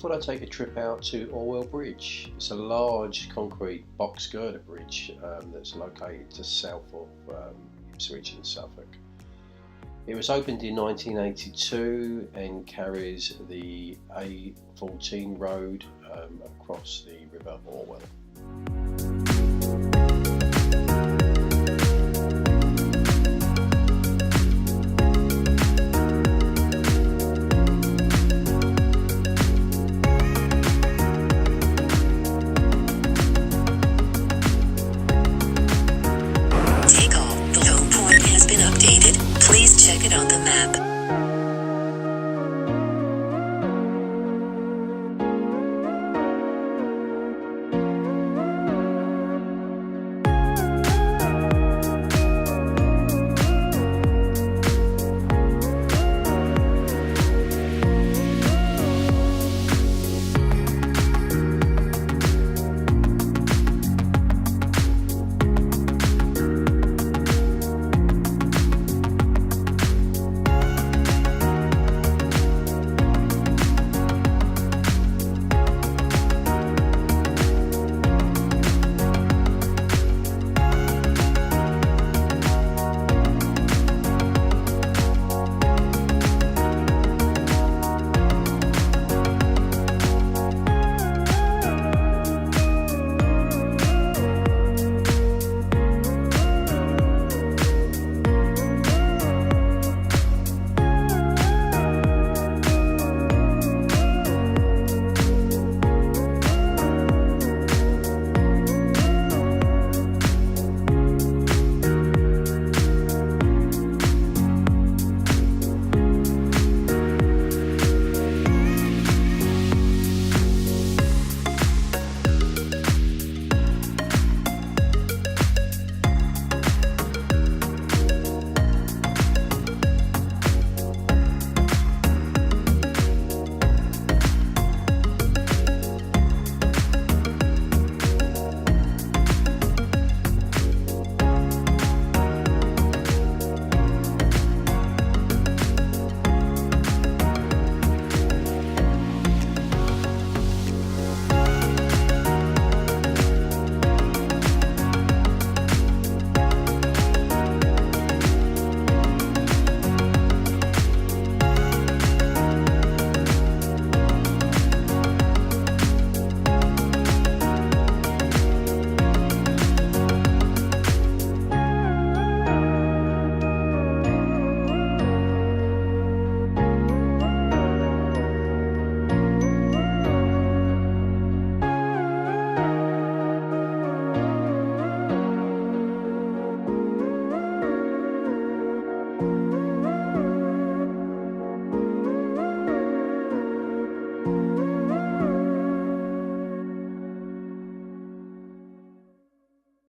thought I'd take a trip out to Orwell Bridge. It's a large concrete box girder bridge that's located just south of Ipswich in Suffolk. It was opened in 1982 and carries the A14 road across the River Orwell. Take off. The low point has been updated. Please check it on the map.